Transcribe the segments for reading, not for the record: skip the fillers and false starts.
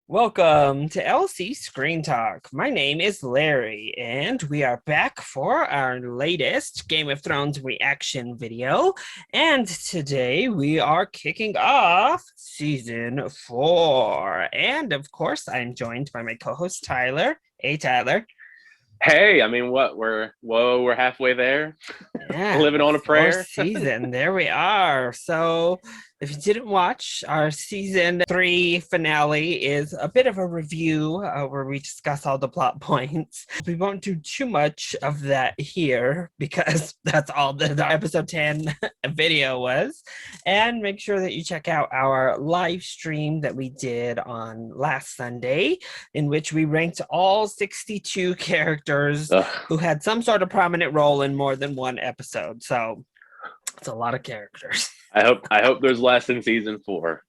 Welcome to LC Screen Talk. My name is Larry, and we are back for our latest Game of Thrones reaction video. And today we are kicking off season 4. And of course, I'm joined by my co-host Tyler. Hey, Tyler. Hey, I mean, what? We're halfway there. Yeah, Living the on a fourth prayer. season. There we are. So, if you didn't watch, our season 3 finale is a bit of a review where we discuss all the plot points. We won't do too much of that here because that's all the episode 10 video was. And make sure that you check out our live stream that we did on last Sunday, in which we ranked all 62 characters Ugh. who had some sort of prominent role in more than one episode. So it's a lot of characters. I hope there's less in season 4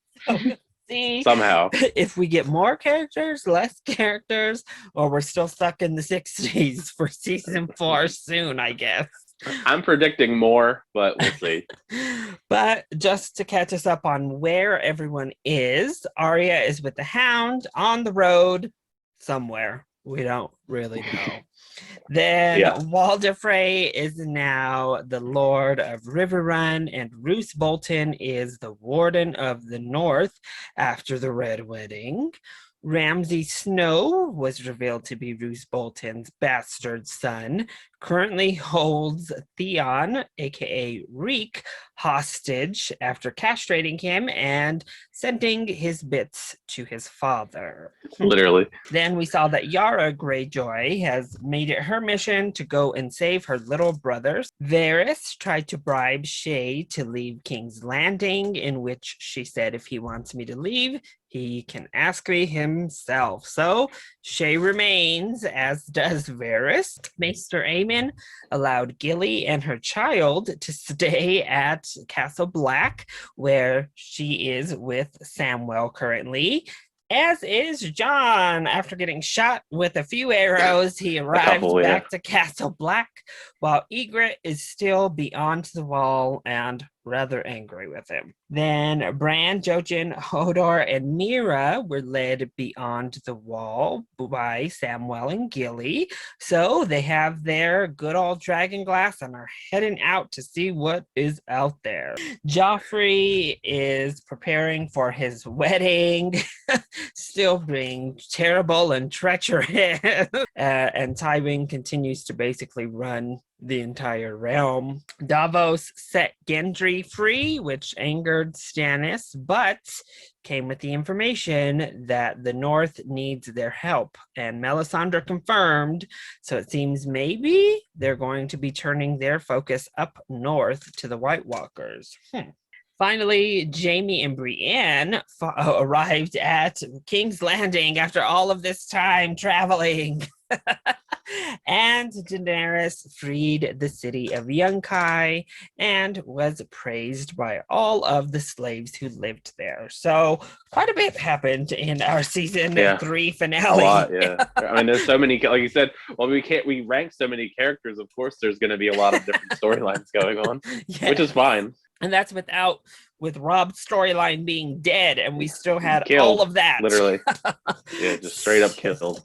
See somehow. if we get more characters, less characters, or we're still stuck in the 60s for season 4 soon, I guess. I'm predicting more, but we'll see. But just to catch us up on where everyone is, Arya is with the Hound on the road somewhere. We don't really know. Then Walder Frey is now the Lord of Riverrun, and Roose Bolton is the Warden of the North after the Red Wedding. Ramsay Snow was revealed to be Roose Bolton's bastard son, currently holds Theon, aka Reek, hostage after castrating him and sending his bits to his father. Literally. Then we saw that Yara Greyjoy has made it her mission to go and save her little brothers. Varys tried to bribe Shay to leave King's Landing, in which she said if he wants me to leave, he can ask me himself. So Shay remains, as does Varys. Maester Aemon allowed Gilly and her child to stay at Castle Black, where she is with Samwell currently. As is John. After getting shot with a few arrows, he arrives back to Castle Black, while Ygritte is still beyond the wall and rather angry with him. Then Bran, Jojen, Hodor, and Mira were led beyond the wall by Samwell and Gilly. So they have their good old dragon glass and are heading out to see what is out there. Joffrey is preparing for his wedding, still being terrible and treacherous. And Tywin continues to basically run the entire realm. Davos set Gendry free, which angered Stannis, but came with the information that the North needs their help, and Melisandre confirmed, so it seems maybe they're going to be turning their focus up north to the White Walkers. Finally, Jaime and Brienne arrived at King's Landing after all of this time traveling. And Daenerys freed the city of Yunkai and was praised by all of the slaves who lived there. So quite a bit happened in our season 3 finale. A lot, yeah. I mean, there's so many, like you said, well, we rank so many characters. Of course, there's going to be a lot of different storylines going on, which is fine. And that's with Rob's storyline being dead, and we still had killed, all of that. Literally. Yeah, just straight up killed.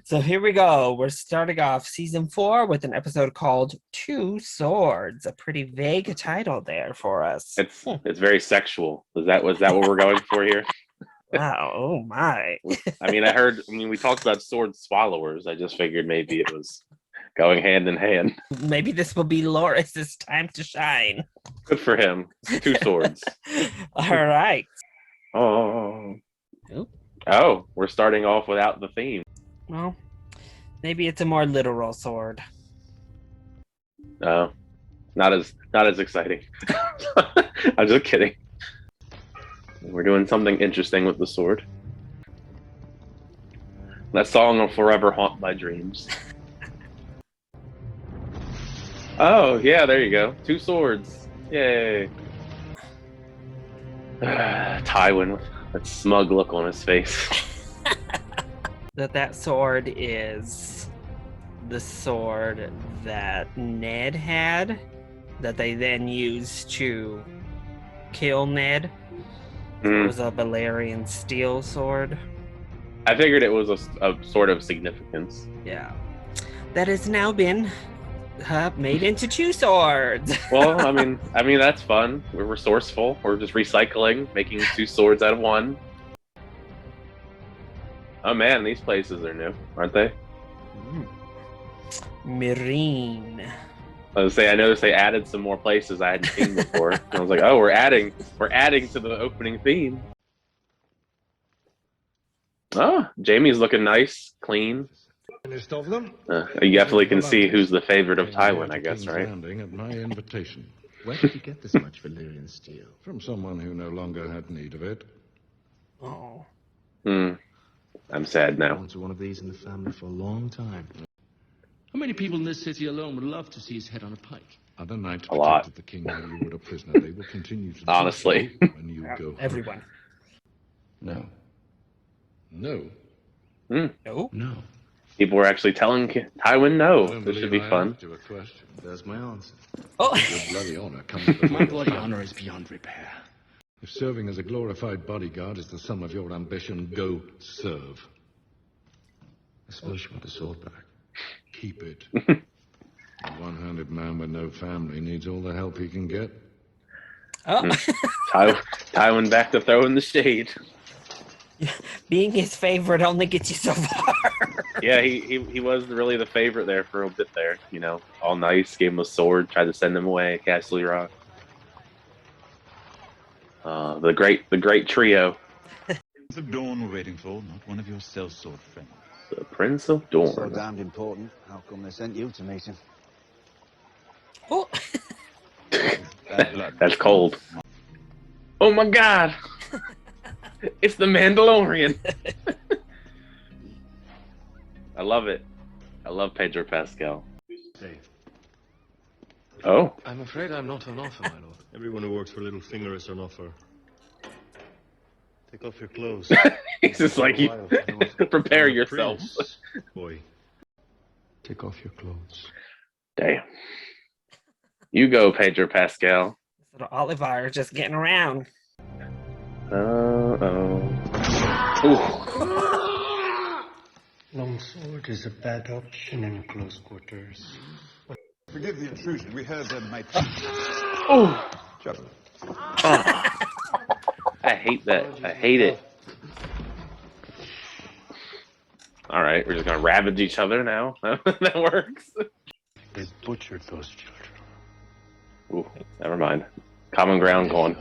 So here we go. We're starting off season 4 with an episode called Two Swords. A pretty vague title there for us. It's very sexual. Was that what we're going for here? Wow, oh my. I mean, we talked about sword swallowers. I just figured maybe it was going hand in hand. Maybe this will be Loris's time to shine. Good for him. 2 swords. All right. Oh, we're starting off without the theme. Well, maybe it's a more literal sword. No, not as exciting. I'm just kidding. We're doing something interesting with the sword. That song will forever haunt my dreams. Oh, yeah, there you go. 2 swords. Yay. Tywin with that smug look on his face. That sword is the sword that Ned had, that they then used to kill Ned. It was a Valyrian steel sword. I figured it was a sort of significance. Yeah. That has now been made into 2 swords. Well, I mean that's fun. We're resourceful. We're just recycling, making 2 swords out of 1. Oh man, these places are new, aren't they? Marine. I noticed they added some more places I hadn't seen before. And I was like, oh, we're adding to the opening theme. Oh, Jamie's looking nice, clean. Of them. You definitely can see who's the favorite of Tywin, I guess, right? Landing at my invitation. Where did you get this much Valyrian steel? From someone who no longer had need of it. Oh. I'm sad I now. wanted one of these in the family for a long time. How many people in this city alone would love to see his head on a pike? Other knights A lot. protected the king while you were a prisoner. They will continue to Honestly. do so when you go home. Everyone. No. No. No. No. People were actually telling Tywin no. I don't This should believe be I fun. asked you a question. There's my answer. Oh. Your bloody honor comes before My bloody honor is beyond repair. If serving as a glorified bodyguard is the sum of your ambition, go serve. I suppose you want the sword back. Keep it. A one-handed man with no family needs all the help he can get. Oh. Tywin back to throwing the shade. Being his favorite only gets you so far. Yeah, he was really the favorite there for a bit there. You know, all nice, gave him a sword, tried to send him away at Castle Rock. The great trio. Prince of Dawn we're waiting for, not one of your sellsword friends. The Prince of Dawn. So damned important. How come they sent you to meet him? Oh. That's cold. Oh my God! It's the Mandalorian. I love it. I love Pedro Pascal. Oh. I'm afraid I'm not on offer, my lord. Everyone who works for Littlefinger is on offer. Take off your clothes. He's just like, you prepare I'm a yourself. prince, boy. Take off your clothes. Damn. You go, Pedro Pascal. Little Oliver just getting around. Longsword is a bad option in close quarters. Forgive the intrusion. We heard there might Oh. I hate that. I hate it. All right, we're just gonna ravage each other now. That works. They've butchered those children. Ooh, never mind. Common ground going.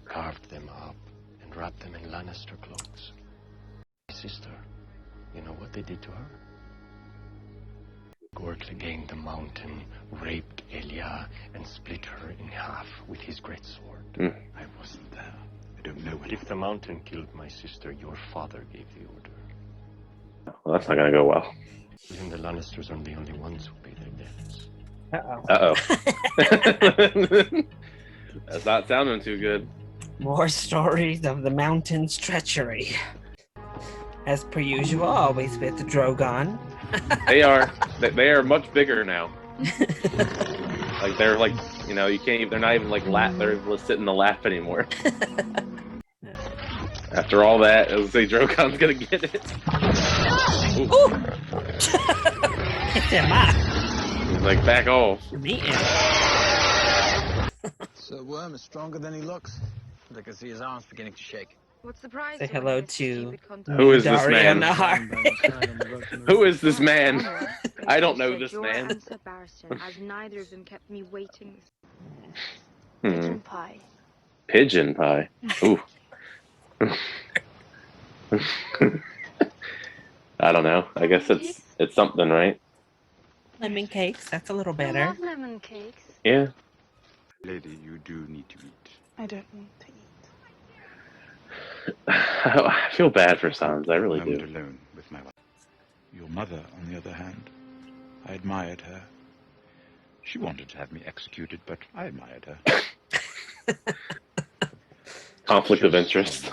Carved them up and wrapped them in Lannister cloaks. My sister, you know what they did to her? Gortly gained the mountain, raped Elia, and split her in half with his great sword. I wasn't there. I don't know what. If the mountain killed my sister, your father gave the order. Well, that's not gonna go well. And the Lannisters are the only ones who pay their debts. Uh-oh. That's not sounding too good. More stories of the mountain's treachery. As per usual, always with the Drogon. They are much bigger now. Like they're like, you know, you can't even, they're not even like they're able to sit in the lap anymore. After all that, I was say Drogon's gonna get it. Ooh! Hit him up. He's like, back off. You're meeting. So Worm is stronger than he looks. I can see his arms beginning to shake. What surprised Say you hello when this to stupid cunt- Who is this Dario man? Nahar. Who is this man? But I don't you know said this your man. answer, Barristan, as neither of them kept me waiting. Hmm. Pie. Pigeon pie. Ooh. I don't know. I guess it's something, right? Lemon cakes, that's a little I better. love lemon cakes. Yeah. Lady, you do need to eat. I don't want to eat. I feel bad for Sans. I really I'm do. alone with my wife. Your mother, on the other hand, I admired her. She wanted to have me executed, but I admired her. Conflict of interest.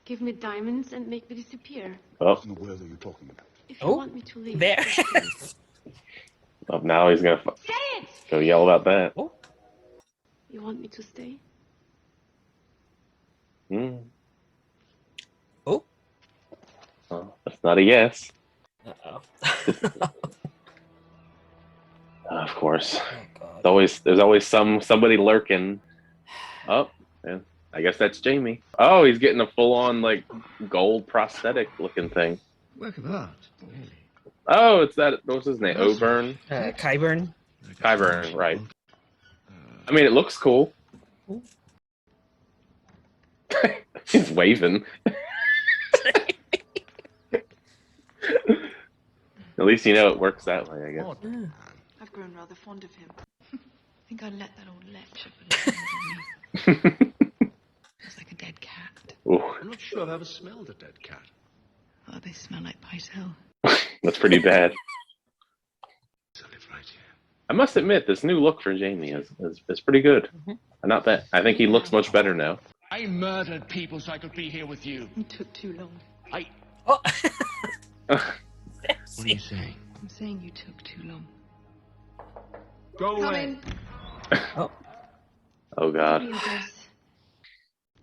Give me diamonds and make me disappear. Oh, What word are you talking about? If you Oh, want me to leave. there. oh now he's gonna Say it! go yell about that. Oh, You want me to stay? Hmm. oh. not a yes. Uh-oh. Of course. Oh, God. There's always somebody lurking. Oh, yeah. I guess that's Jamie. Oh, he's getting a full-on like gold prosthetic looking thing. Work of art, really. Oh, it's that. What's his name? Oburn. Kyburn. Kyburn, right? I mean, it looks cool. He's waving. At least you know it works that way, I guess. I've grown rather fond of him. I think I let that old lech put it on me. It's like a dead cat. Ooh. I'm not sure I've ever smelled a dead cat. Oh, they smell like Pytel. That's pretty bad. I live right here. I must admit, this new look for Jamie is pretty good. Not bad. I think he looks much better now. I murdered people so I could be here with you. It took too long. Oh. What are you saying? I'm saying you took too long. Go away. Oh. Oh God. Real dress.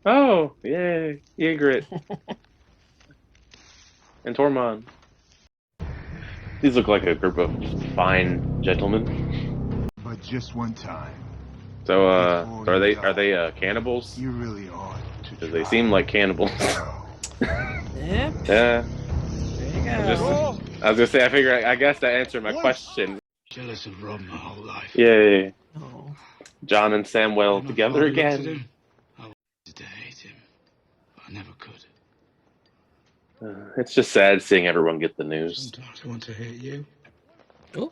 Oh, yay. Ygritte. And Tormund. These look like a group of fine gentlemen. But just one time. So, are they cannibals? You really ought to Because they seem like cannibals. Yep. Yeah. There you go. I was gonna say, I guess that answered my question. Jealous of Rob my whole life. Yay. Oh. John and Samwell together again. I wanted to hate him, but I never could. It's just sad seeing everyone get the news. Sometimes I want to hate you. Ooh.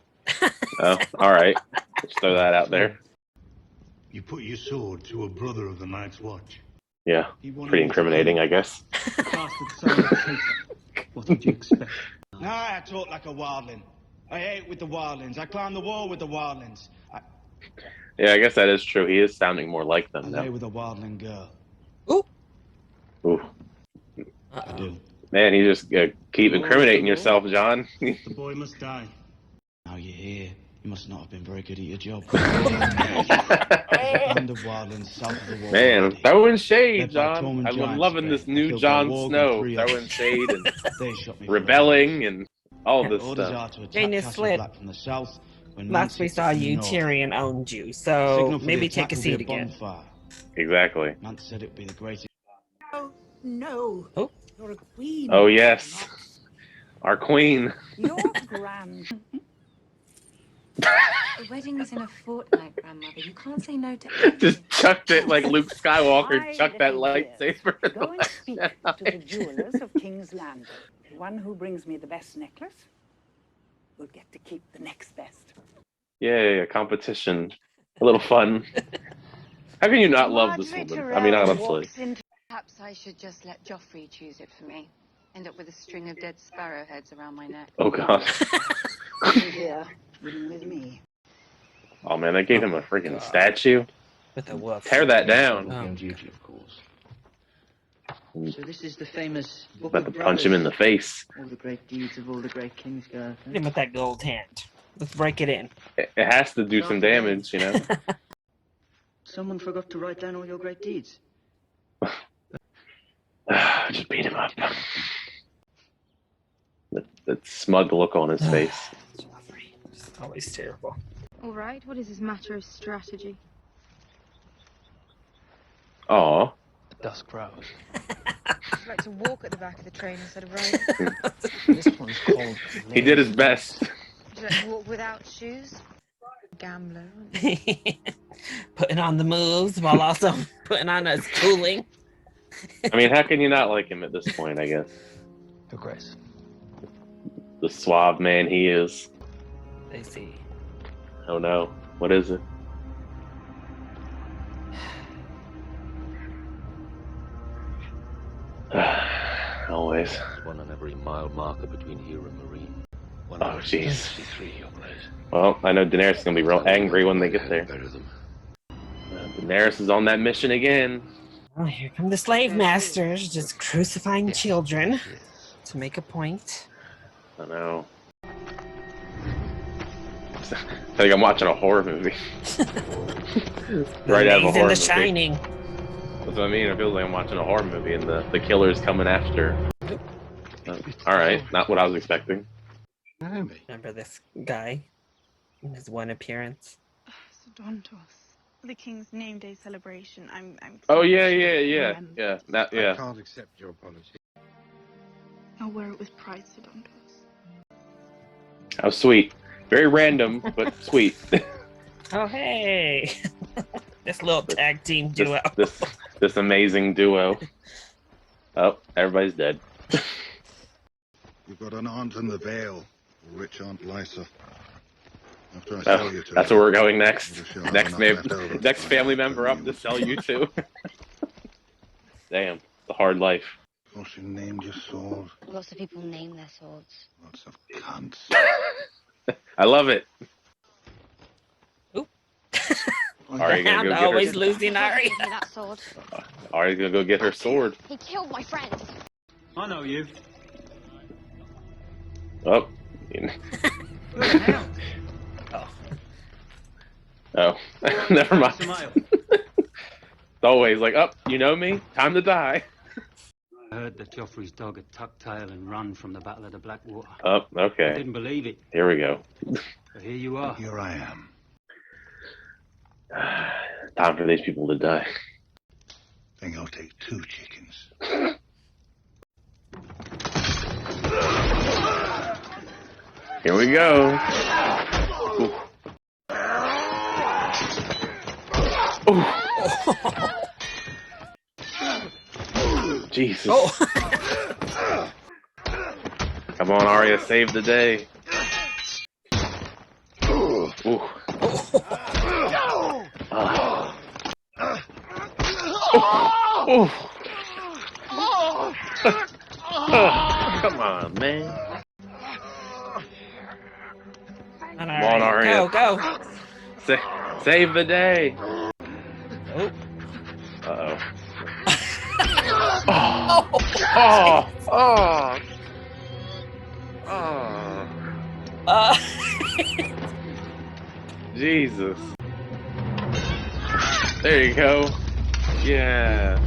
Oh, all right. Just throw that out there. You put your sword to a brother of the Night's Watch. Yeah, pretty incriminating, I guess. What did you expect? Nah, I talk like a wildling. I ate with the wildlings. I climbed the wall with the wildlings. Yeah, I guess that is true. He is sounding more like I them lay now. with a wildling girl. Ooh. Ooh. I do. Man, you just keep incriminating yourself, John. The boy must die. Now you're here. You must not have been very good at your job. Band of wildlings south of the wall. Man, throwing shade, Led by John. Tormund I'm giants, loving this Ben. new Killed Jon by Warg Snow. and 3 Throwing others. shade and They shot me for rebelling and all this Orders stuff. are to attack Dana Castle Slit. Black from the south. When Last we Mance saw hits you, from the north. Tyrion owned you, so Signal for the maybe attack take a will be seat again. bonfire. Exactly. Mance said it would be the greatest. No. Oh. You're a queen. Oh, yes. Our queen. You're grand. The wedding's in a fortnight, Grandmother. You can't say no to anything. Just chucked it like Luke Skywalker My chucked that little dears, lightsaber. Go and speak to the jewelers of King's Landing. The one who brings me the best necklace will get to keep the next best. Yay, a competition. A little fun. How can you not love this woman? I mean, honestly. Perhaps I should just let Joffrey choose it for me. End up with a string of dead sparrow heads around my neck. Oh, God. Here, with me. Oh, man, they gave him a freaking statue. With a wolf. Tear that down. On duty, of course. So this is the famous Book About to of punch him in the face. All the great deeds of all the great kings go. Hit him with that gold hand. Let's break it in. It has to do some damage, you know? Someone forgot to write down all your great deeds. Just beat him up. That smug look on his face. It's always terrible. All right, what is this matter of strategy? Aw. Dusk grows. I'd like to walk at the back of the train instead of riding. This one's called... He did his best. Would you like to walk without shoes? Gambler. Putting on the moves while also putting on his cooling. I mean, how can you not like him at this point, I guess? Your Grace. The suave man he is. They see. Oh no. What is it? Always. One on every mile marker between here and Marine. Oh, jeez. 63, Your Grace. Well, I know Daenerys is gonna be real angry when they get there. Daenerys is on that mission again. Oh, here come the slave masters, just crucifying children to make a point. I know. I think I'm watching a horror movie. Right out of a horror The movie. Shining. That's what I mean. It feels like I'm watching a horror movie and the killer's coming after. All right, not what I was expecting. Remember this guy in his one appearance? Dontos. The King's Name Day celebration. I'm Oh yeah. That, I yeah. can't accept your apology. I'll wear it with pride, Sir Dontos. How sweet. Very random, but sweet. Oh, hey. This little tag team duo. This amazing duo. Oh, everybody's dead. You've got an aunt in the Vale, rich Aunt Lysa. After I sell you to That's her, where we're going next. she'll have Next, enough left over to next buy family her member up to news. sell you to. Damn, it's a hard life. Oh, she named your sword. Lots of people name their swords. Lots of cunts. I love it. Oop. Arya gonna go get always her. losing Arya. That sword. Arya's gonna go get her sword. He killed my friend. I know you. Oh. Oh, never mind. It's always like, oh, you know me? Time to die. I heard that Joffrey's dog had tucked tail and run from the Battle of the Blackwater. Oh, okay. I didn't believe it. Here we go. But here you are. Here I am. Time for these people to die. Think I'll take 2 chickens. Here we go. Ooh. Jesus. Oh. Come on, Arya, save the day. Ooh. Ooh. Come on, man. Come on, Arya. Go. Save the day. Oh. Uh-oh. Jesus. There you go. Yeah.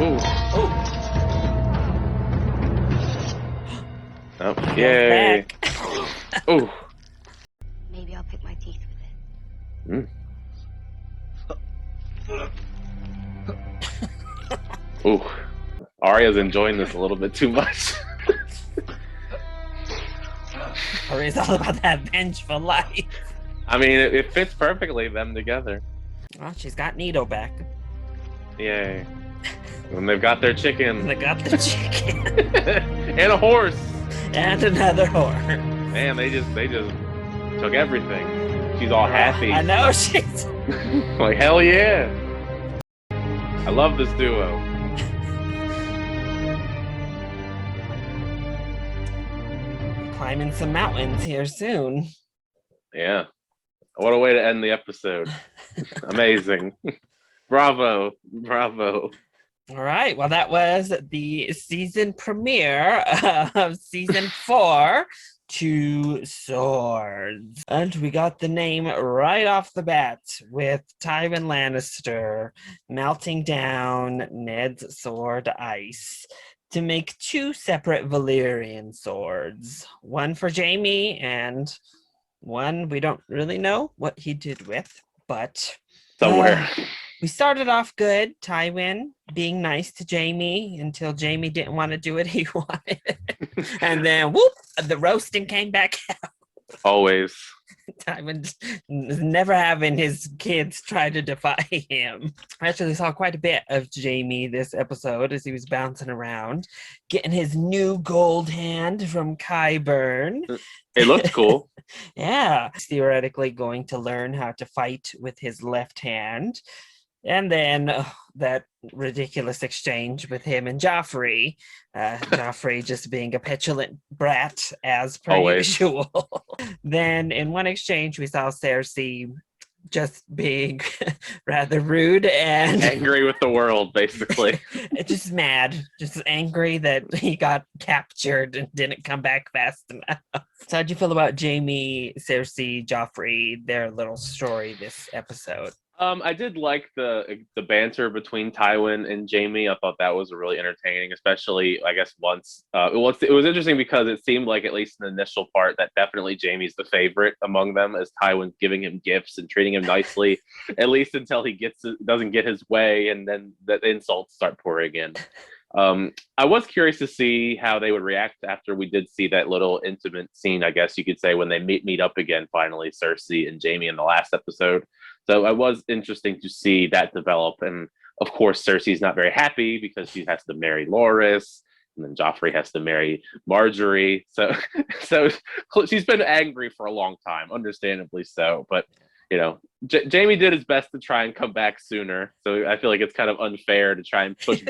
Ooh. Oh, yay. Ooh. Maybe I'll pick my teeth with it. Ooh. Arya's enjoying this a little bit too much. Arya's all about that vengeful life. I mean, it fits perfectly, them together. Well, she's got Nito back. Yay. And they've got their chicken. They got the chicken. And a horse. And another horse. Man, they just took everything. She's all happy. I know, she's like, hell yeah. I love this duo. climbing some mountains here soon. Yeah. What a way to end the episode. Amazing. Bravo. Bravo. All right. Well, that was the season premiere of season 4, Two Swords. And we got the name right off the bat with Tywin Lannister melting down Ned's sword ice to make 2 separate Valyrian swords. One for Jaime and one we don't really know what he did with, but somewhere. We started off good, Tywin being nice to Jaime until Jaime didn't want to do what he wanted. And then, whoop, the roasting came back out. Always. Tywin never having his kids try to defy him. I actually saw quite a bit of Jaime this episode as he was bouncing around, getting his new gold hand from Qyburn. It looked cool. Yeah. He's theoretically going to learn how to fight with his left hand. And then that ridiculous exchange with him and Joffrey. Joffrey just being a petulant brat as per usual. Then in one exchange, we saw Cersei just being rather rude and angry with the world, basically. Just mad, just angry that he got captured and didn't come back fast enough. So how'd you feel about Jaime, Cersei, Joffrey, their little story this episode? I did like the banter between Tywin and Jamie. I thought that was really entertaining, especially I guess once it was interesting because it seemed like at least in the initial part that definitely Jamie's the favorite among them, as Tywin's giving him gifts and treating him nicely, at least until he doesn't get his way, and then the insults start pouring in. I was curious to see how they would react after we did see that little intimate scene, I guess you could say, when they meet up again finally, Cersei and Jamie in the last episode. So it was interesting to see that develop. And of course, Cersei's not very happy because she has to marry Loras, and then Joffrey has to marry Marjorie. So she's been angry for a long time, understandably so. But Jamie did his best to try and come back sooner. So I feel like it's kind of unfair to try and push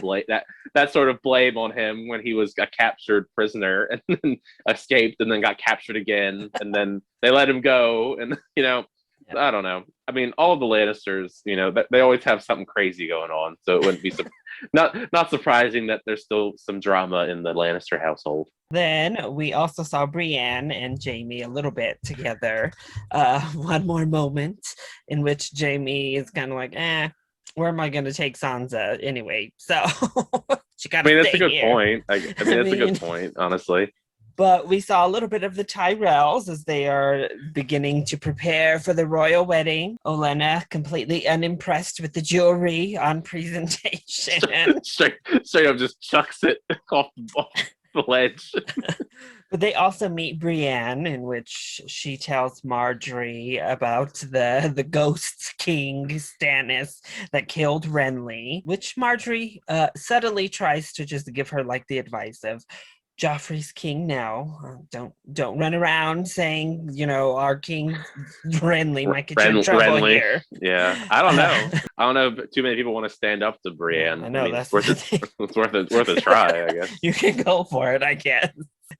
that sort of blame on him when he was a captured prisoner and then escaped and then got captured again. And then they let him go. And, I don't know. I mean, all of the Lannisters, they always have something crazy going on. So it wouldn't be not surprising that there's still some drama in the Lannister household. Then we also saw Brienne and Jamie a little bit together. One more moment in which Jamie is kind of like, where am I going to take Sansa anyway? So she got to stay that's a good here. point. That's a good point, honestly. But we saw a little bit of the Tyrells as they are beginning to prepare for the royal wedding. Olenna completely unimpressed with the jewelry on presentation. straight up just chucks it off the ledge. But they also meet Brienne, in which she tells Marjorie about the ghost king Stannis that killed Renly, which Marjorie subtly tries to just give her like the advice of, Joffrey's king now. Don't run around saying, our king Renly might get you in trouble here. Yeah, I don't know. I don't know if too many people want to stand up to Brienne. I know, that's worth a try, I guess. You can go for it, I guess.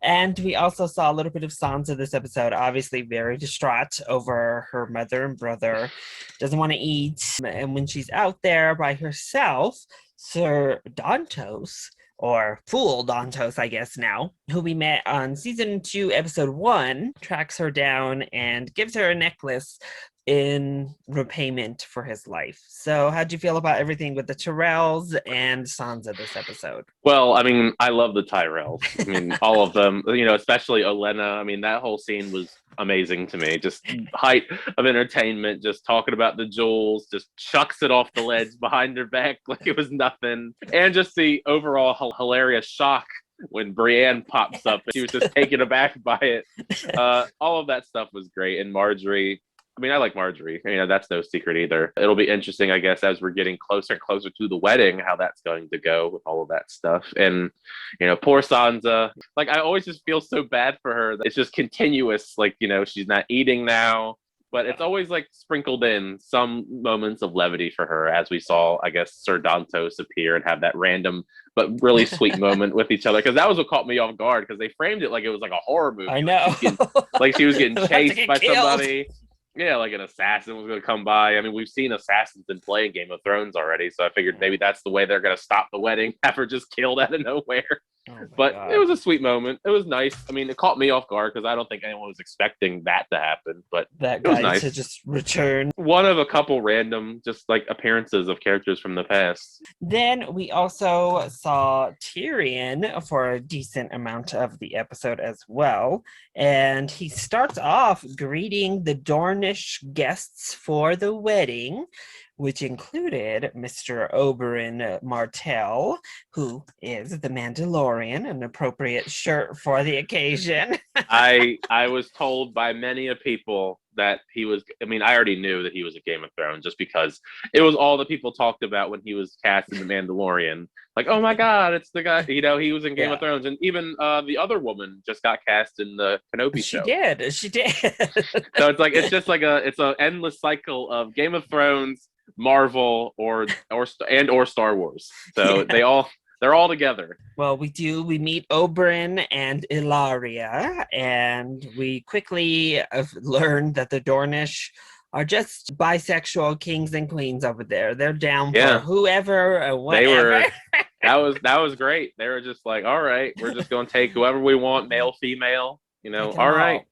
And we also saw a little bit of Sansa this episode, obviously very distraught over her mother and brother, doesn't want to eat. And when she's out there by herself, Sir Dantos, or Fool Dantos, I guess now, who we met on season 2, episode 1, tracks her down and gives her a necklace in repayment for his life. So how'd you feel about everything with the Tyrells and Sansa this episode? Well, I mean, I love the Tyrells. I mean, all of them, especially Olenna. I mean, that whole scene was amazing to me. Just height of entertainment, just talking about the jewels, just chucks it off the ledge behind her back like it was nothing. And just the overall hilarious shock when Brienne pops up. She was just taken aback by it. All of that stuff was great. And Marjorie, I mean, I like Marjorie. That's no secret either. It'll be interesting, I guess, as we're getting closer and closer to the wedding, how that's going to go with all of that stuff. And, poor Sansa. Like, I always just feel so bad for her. It's just continuous. Like, she's not eating now. But it's always, like, sprinkled in some moments of levity for her, as we saw, I guess, Sir Dantos appear and have that random but really sweet moment with each other. Because that was what caught me off guard, because they framed it like it was like a horror movie. I know. Like she was getting chased by killed. somebody. Yeah, like an assassin was going to come by. I mean, we've seen assassins in play in Game of Thrones already, so I figured maybe that's the way they're going to stop the wedding, have her just killed out of nowhere. But God. It was a sweet moment. It was nice. I mean, it caught me off guard because I don't think anyone was expecting that to happen, but that it was guy nice. to just return. One of a couple random, just like appearances of characters from the past. Then we also saw Tyrion for a decent amount of the episode as well. And he starts off greeting the Dornish guests for the wedding, which included Mr. Oberyn Martell, who is the Mandalorian, an appropriate shirt for the occasion. I was told by many of people that he was, I mean, I already knew that he was a Game of Thrones just because it was all the people talked about when he was cast in The Mandalorian. Like, oh my God, it's the guy, he was in Game of Thrones. And even the other woman just got cast in the Kenobi show. She did. So it's an endless cycle of Game of Thrones, Marvel, or Star Wars. So they're all together. Well, we meet Oberyn and Ilaria, and we quickly learn that the Dornish are just bisexual kings and queens over there. They're down for whoever, whatever. That was great. They were just like, all right, we're just going to take whoever we want, male, female, all right.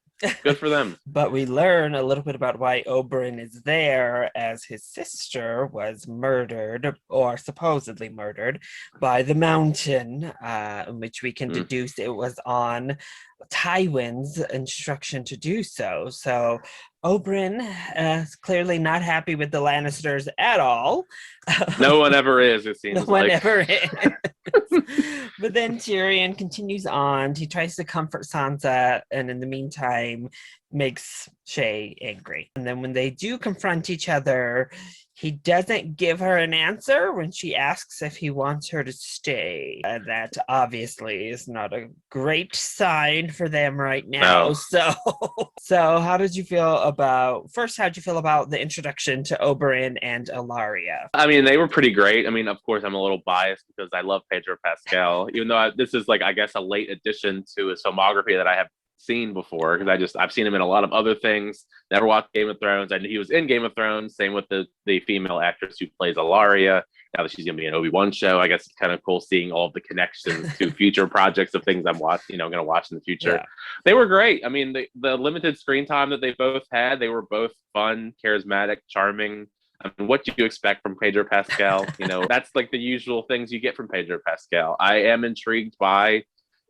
Good for them. But we learn a little bit about why Oberyn is there, as his sister was murdered, or supposedly murdered, by the Mountain, in which we can deduce it was on Tywin's instruction to do so. So Oberyn is clearly not happy with the Lannisters at all. No one ever is, it seems No one like. ever is. But then Tyrion continues on. He tries to comfort Sansa, and in the meantime, makes Shay angry. And then when they do confront each other, he doesn't give her an answer when she asks if he wants her to stay. And that obviously is not a great sign for them right now. No. So how did you feel about, first, how'd you feel about the introduction to Oberyn and Ilaria? I mean, they were pretty great. I mean, of course, I'm a little biased because I love Pedro Pascal, even though this is like, I guess, a late addition to his filmography that I have seen before, because I've seen him in a lot of other things. Never watched Game of Thrones. I knew he was in Game of Thrones. Same with the female actress who plays Ilaria. Now that she's gonna be an Obi-Wan show, I guess it's kind of cool seeing all of the connections to future projects of things I'm gonna watch in the future. Yeah. They were great. I mean, the limited screen time that they both had, they were both fun, charismatic, charming. I mean, what do you expect from Pedro Pascal? That's like the usual things you get from Pedro Pascal. I am intrigued by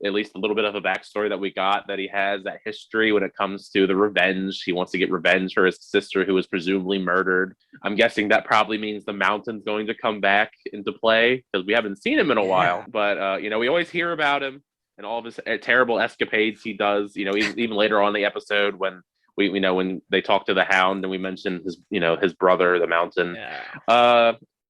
at least a little bit of a backstory that we got, that he has that history when it comes to the revenge. He wants to get revenge for his sister who was presumably murdered. I'm guessing that probably means the Mountain's going to come back into play, because we haven't seen him in a while. But, we always hear about him and all of his terrible escapades he does, even later on in the episode when when they talk to the Hound and we mentioned his brother, the Mountain.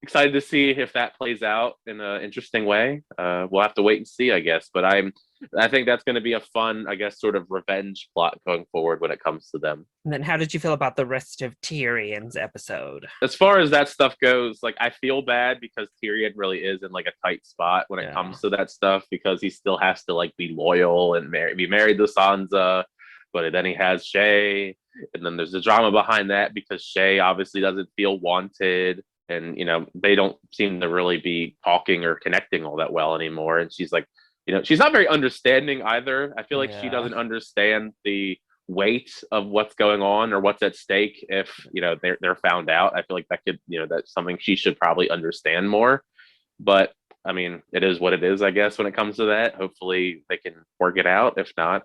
Excited to see if that plays out in an interesting way. We'll have to wait and see, I guess. But I think that's going to be a fun, I guess, sort of revenge plot going forward when it comes to them. And then how did you feel about the rest of Tyrion's episode? As far as that stuff goes, like, I feel bad because Tyrion really is in like a tight spot when it comes to that stuff, because he still has to like be loyal and be married to Sansa, but then he has Shay, and then there's the drama behind that because Shay obviously doesn't feel wanted. And, they don't seem to really be talking or connecting all that well anymore. And she's like, she's not very understanding either. I feel like she doesn't understand the weight of what's going on or what's at stake if, they're found out. I feel like that could, that's something she should probably understand more. But, I mean, it is what it is, I guess, when it comes to that. Hopefully they can work it out. If not,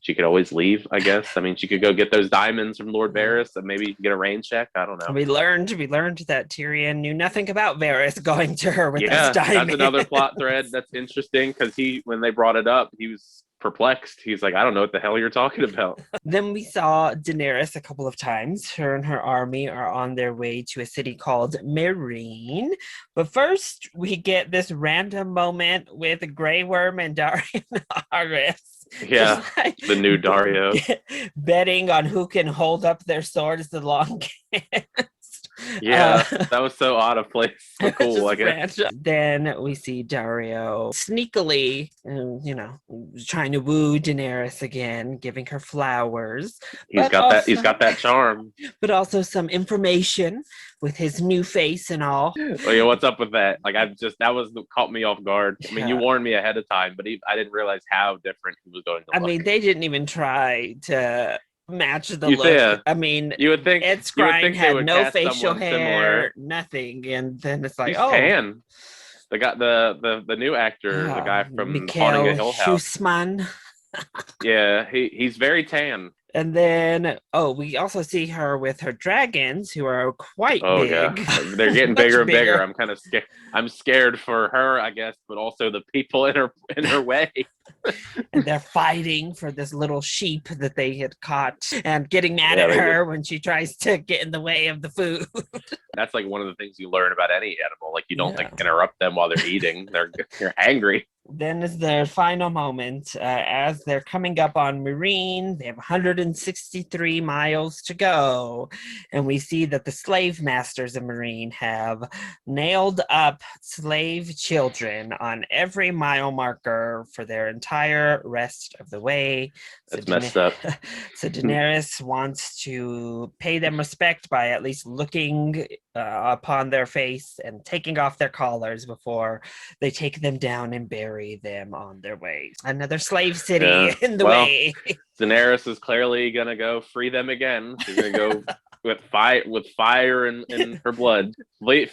she could always leave, I guess. I mean, she could go get those diamonds from Lord Varys and maybe get a rain check. I don't know. We learned that Tyrion knew nothing about Varys going to her with those diamonds. That's another plot thread that's interesting, because when they brought it up, he was perplexed. He's like, I don't know what the hell you're talking about. Then we saw Daenerys a couple of times. Her and her army are on their way to a city called Meereen. But first, we get this random moment with Grey Worm and Daenerys. Yeah, the new Dario. Betting on who can hold up their swords the longest. Yeah, that was so out of place. So cool, I guess. Then we see Dario sneakily, trying to woo Daenerys again, giving her flowers. He's got that charm. But also some information with his new face and all. Oh yeah, what's up with that? Like, caught me off guard. I mean, you warned me ahead of time, but I didn't realize how different he was going to look. I mean, they didn't even try to match the look. Yeah. I mean, you would think Ed Skrein had no facial hair, nothing, and then it's like, he's tan. They got the new actor, the guy from Haunting a Hill House. Schussman. Yeah, he's very tan. And then, we also see her with her dragons, who are quite big. Yeah. They're getting bigger and bigger. I'm kind of scared. I'm scared for her, I guess, but also the people in her way. And they're fighting for this little sheep that they had caught, and getting mad at her when she tries to get in the way of the food. That's like one of the things you learn about any animal. Like, you don't like interrupt them while they're eating. You're angry. Then is their final moment. As they're coming up on Meereen, they have 163 miles to go. And we see that the slave masters of Meereen have nailed up slave children on every mile marker for their entire rest of the way. That's messed up. So Daenerys wants to pay them respect by at least looking upon their face and taking off their collars before they take them down and bury carry them on their way. Another slave city in the Well, way. Daenerys is clearly gonna go free them again. She's gonna go with fire in her blood.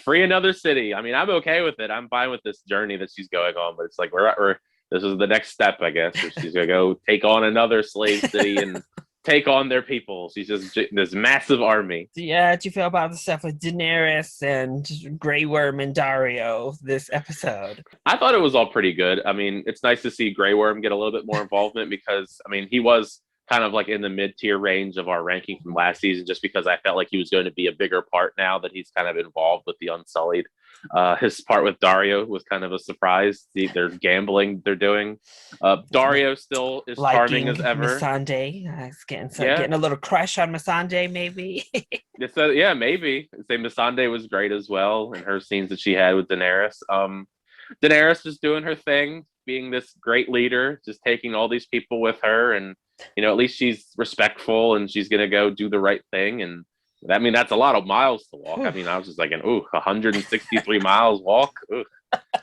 Free another city. I mean, I'm okay with it. I'm fine with this journey that she's going on, but it's like we're this is the next step, I guess. Where she's gonna go take on another slave city and take on their people. She's just this massive army. Yeah, how'd you feel about the stuff with Daenerys and Grey Worm and Dario this episode? I thought it was all pretty good. I mean, it's nice to see Grey Worm get a little bit more involvement because, I mean, he was kind of like in the mid-tier range of our ranking from last season just because I felt like he was going to be a bigger part now that he's kind of involved with the Unsullied. His part with Dario was kind of a surprise. They're gambling they're doing. Dario still is charming as ever. Missandei. Getting a little crush on Missandei, maybe. Yeah, maybe. Say Missandei was great as well, and her scenes that she had with Daenerys. Daenerys just doing her thing, being this great leader, just taking all these people with her, and at least she's respectful and she's gonna go do the right thing. And I mean, that's a lot of miles to walk. I mean, I was just like, 163 miles walk. Ooh.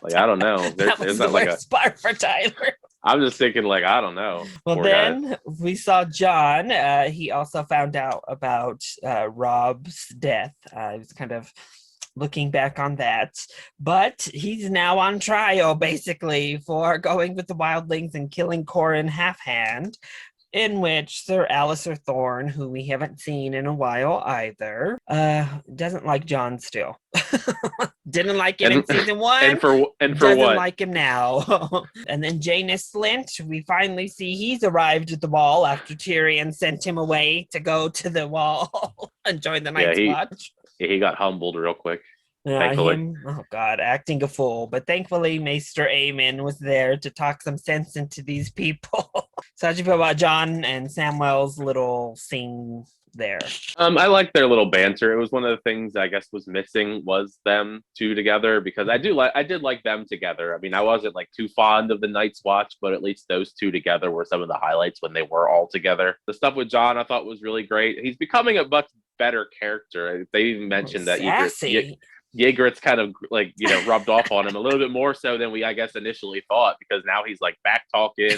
Like, I don't know. That was the worst part for Tyler. I'm just thinking, like, I don't know. Well, Poor then guy. we saw John. He also found out about Rob's death. He was kind of looking back on that, but he's now on trial basically for going with the wildlings and killing Corin Halfhand, in which Sir Alistair Thorne, who we haven't seen in a while either, doesn't like John still. Didn't like him in season 1. And for doesn't what? like him now. And then Janos Slynt, we finally see he's arrived at the wall after Tyrion sent him away to go to the wall and join the Night's Watch. He got humbled real quick. Acting a fool. But thankfully, Maester Aemon was there to talk some sense into these people. So how'd you feel about John and Samwell's little scene there? I liked their little banter. It was one of the things I guess was missing was them two together, because I did like them together. I mean, I wasn't like too fond of the Night's Watch, but at least those two together were some of the highlights when they were all together. The stuff with John I thought was really great. He's becoming a much better character. They even mentioned that Ygritte's kind of like, rubbed off on him a little bit more so than we, I guess, initially thought, because now he's like back talking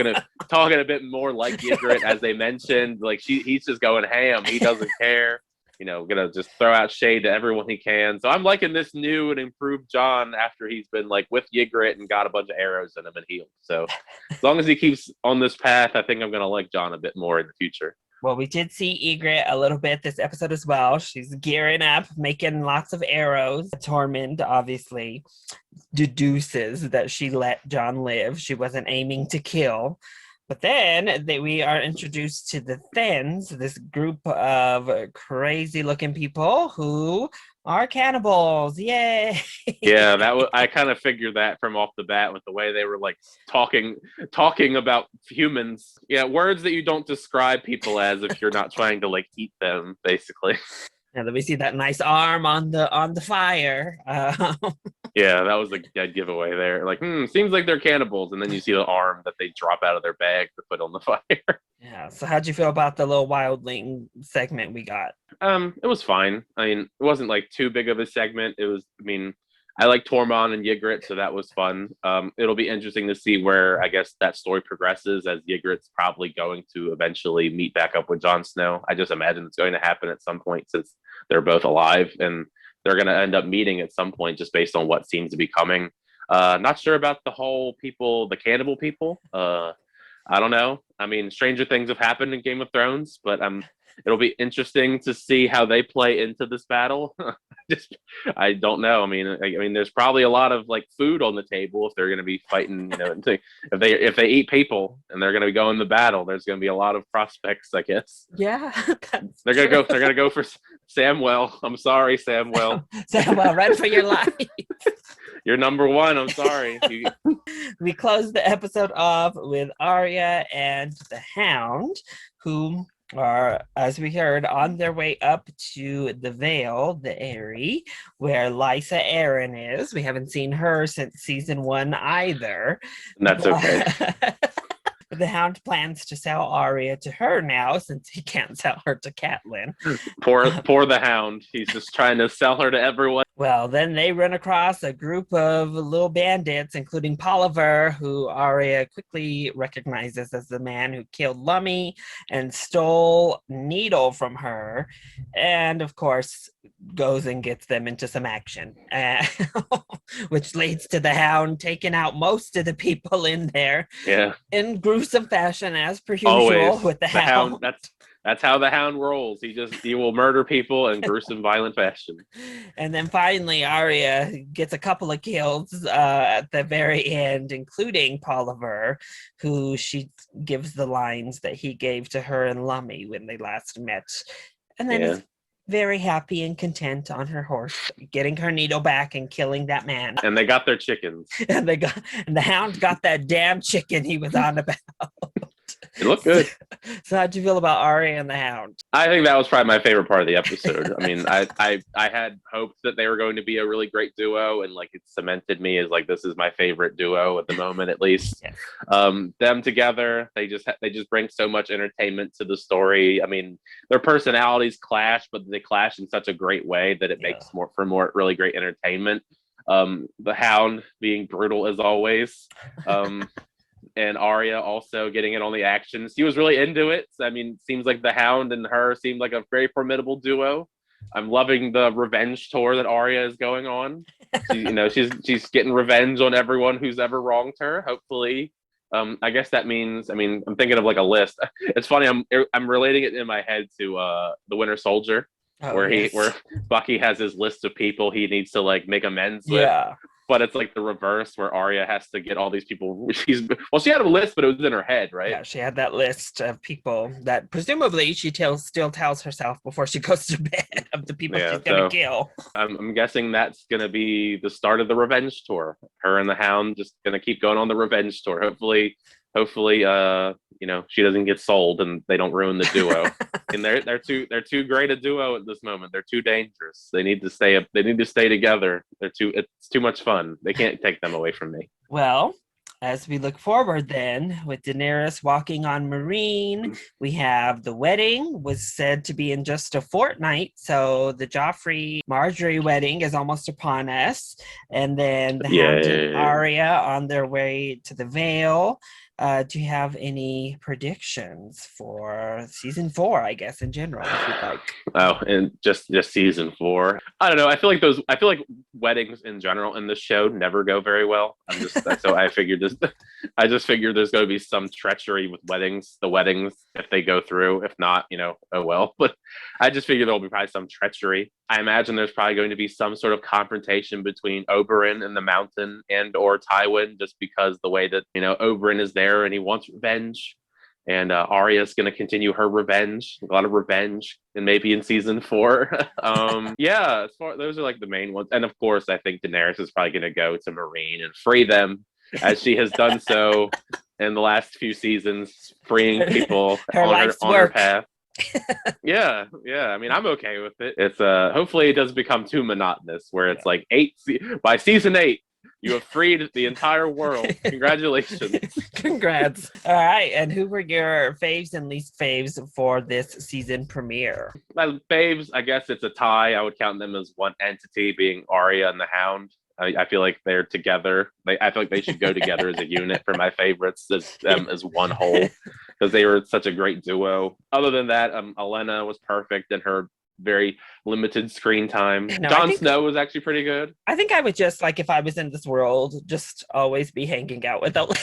a bit more like Ygritte, as they mentioned. Like he's just going ham. He doesn't care. Gonna just throw out shade to everyone he can. So I'm liking this new and improved John after he's been like with Ygritte and got a bunch of arrows in him and healed. So as long as he keeps on this path, I think I'm gonna like John a bit more in the future. Well, we did see Ygritte a little bit this episode as well. She's gearing up, making lots of arrows. Tormund obviously deduces that she let John live. She wasn't aiming to kill. But then we are introduced to the Thens, this group of crazy-looking people who are cannibals. Yay! Yeah, I kind of figured that from off the bat with the way they were like talking about humans. Yeah, words that you don't describe people as if you're not trying to like eat them, basically. And then we see that nice arm on the fire. Yeah, that was a dead giveaway there. Like, seems like they're cannibals, and then you see the arm that they drop out of their bag to put on the fire. Yeah. So how'd you feel about the little wildling segment we got? It was fine. I mean, it wasn't like too big of a segment. It was, I mean, I like Tormund and Ygritte, so that was fun. It'll be interesting to see where, I guess, that story progresses, as Ygritte's probably going to eventually meet back up with Jon Snow. I just imagine it's going to happen at some point, since they're both alive, and they're going to end up meeting at some point just based on what seems to be coming. Not sure about the cannibal people. I don't know. I mean, stranger things have happened in Game of Thrones, but it'll be interesting to see how they play into this battle. I don't know. I mean, there's probably a lot of like food on the table if they're going to be fighting. If they eat people and they're going to be going to battle, there's going to be a lot of prospects, I guess. Yeah, they're gonna go for Samwell. I'm sorry, Samwell. Samwell, run for your life. You're number one. I'm sorry. We closed the episode off with Arya and the Hound, who are, as we heard, on their way up to the Vale, the Eyrie, where Lysa Arryn is. We haven't seen her since season 1 either. And that's okay. The Hound plans to sell Arya to her now since he can't sell her to Catelyn. Poor the Hound. He's just trying to sell her to everyone. Well, then they run across a group of little bandits, including Polliver, who Arya quickly recognizes as the man who killed Lummy and stole Needle from her, and of course goes and gets them into some action, which leads to the Hound taking out most of the people in there, in gruesome fashion, as per usual. Always. With the Hound. That's how the Hound rolls. He will murder people in gruesome, violent fashion. And then finally, Arya gets a couple of kills at the very end, including Polliver, who she gives the lines that he gave to her and Lummy when they last met. And then is very happy and content on her horse, getting her Needle back and killing that man. And they got their chickens. And the Hound got that damn chicken he was on about. It looked good. So how'd you feel about Arya and the Hound? I think that was probably my favorite part of the episode. I mean, I had hoped that they were going to be a really great duo, and like it cemented me as like this is my favorite duo at the moment, at least. Them together, they just bring so much entertainment to the story. I mean, their personalities clash, but they clash in such a great way that it makes more really great entertainment. The Hound being brutal as always. And Arya also getting in on the actions. He was really into it. I mean, seems like the Hound and her seem like a very formidable duo. I'm loving the revenge tour that Arya is going on. She's getting revenge on everyone who's ever wronged her. Hopefully, I guess that means. I mean, I'm thinking of like a list. It's funny. I'm relating it in my head to the Winter Soldier, where Bucky has his list of people he needs to like make amends with. But it's like the reverse where Arya has to get all these people. She had a list, but it was in her head, right? Yeah, she had that list of people that presumably she still tells herself before she goes to bed of the people she's going to kill. I'm guessing that's going to be the start of the revenge tour. Her and the Hound just going to keep going on the revenge tour. Hopefully, she doesn't get sold and they don't ruin the duo. And they're too great a duo at this moment. They're too dangerous. They need to stay up. They need to stay together. It's too much fun. They can't take them away from me. Well, as we look forward then, with Daenerys walking on Meereen, we have the wedding was said to be in just a fortnight. So the Joffrey-Marjorie wedding is almost upon us. And then the Hound and Arya on their way to the Vale. Do you have any predictions for season 4, I guess, in general, if you'd like? Oh, and just season 4. I don't know. I feel like weddings in general in this show never go very well. So I figured there's going to be some treachery with weddings. The weddings, if they go through, if not, oh well. But I just figured there'll be probably some treachery. I imagine there's probably going to be some sort of confrontation between Oberyn and the Mountain and or Tywin, just because the way that Oberyn is there and he wants revenge, and Arya's going to continue her revenge, a lot of revenge, and maybe in season 4. Those are like the main ones, and of course I think Daenerys is probably going to go to Meereen and free them, as she has done so in the last few seasons, freeing people on her path. Yeah. I mean, I'm okay with it. It's hopefully it doesn't become too monotonous, where it's like by season 8. You have freed the entire world. Congratulations. Congrats. All right. And who were your faves and least faves for this season premiere? My faves, I guess it's a tie. I would count them as one entity, being Arya and the Hound. I feel like they're together. I feel like they should go together as a unit for my favorites, as one whole, because they were such a great duo. Other than that, Olenna was perfect in her very limited screen time. Jon Snow was actually pretty good. I think I would just, like, if I was in this world, just always be hanging out with Olenna.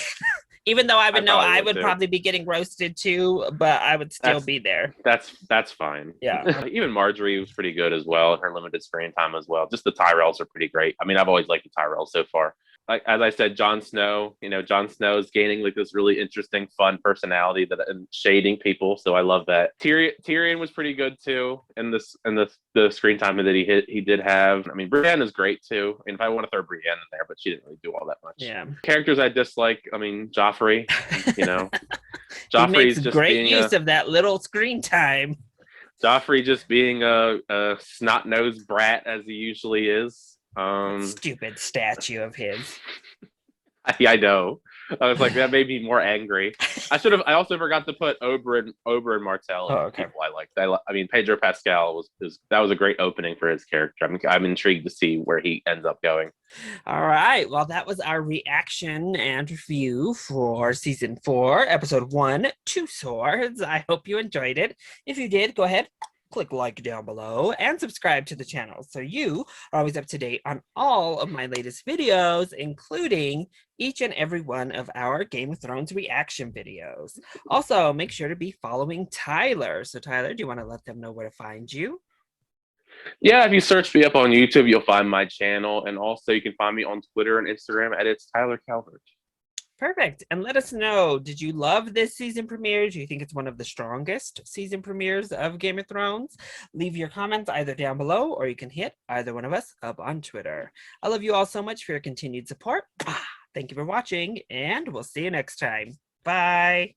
Even though I would probably be getting roasted too, but I would still be there. That's fine. Yeah. Even Marjorie was pretty good as well in her limited screen time as well. Just the Tyrells are pretty great. I mean, I've always liked the Tyrells so far. Like, as I said, Jon Snow, Jon Snow is gaining like this really interesting, fun personality and shading people. So I love that. Tyrion was pretty good too in the screen time that he did have. I mean, Brienne is great too. I mean, if I want to throw Brienne in there, but she didn't really do all that much. Yeah. Characters I dislike. I mean, Joffrey. Joffrey's makes just great use of that little screen time. Joffrey just being a snot-nosed brat as he usually is. Stupid statue of his. I know. I was like, that made me more angry. I also forgot to put Oberyn Martell and okay. people I liked. I mean, Pedro Pascal that was a great opening for his character. I'm intrigued to see where he ends up going. All right. Well, that was our reaction and review for season 4, episode 1, Two Swords. I hope you enjoyed it. If you did, go ahead, click like down below and subscribe to the channel so you are always up to date on all of my latest videos, including each and every one of our Game of Thrones reaction videos. Also, make sure to be following Tyler. So Tyler, do you want to let them know where to find you? Yeah, if you search me up on YouTube, you'll find my channel. And also you can find me on Twitter and Instagram at It's Tyler Calvert. Perfect. And let us know, did you love this season premiere? Do you think it's one of the strongest season premieres of Game of Thrones? Leave your comments either down below, or you can hit either one of us up on Twitter. I love you all so much for your continued support. Thank you for watching, and we'll see you next time. Bye.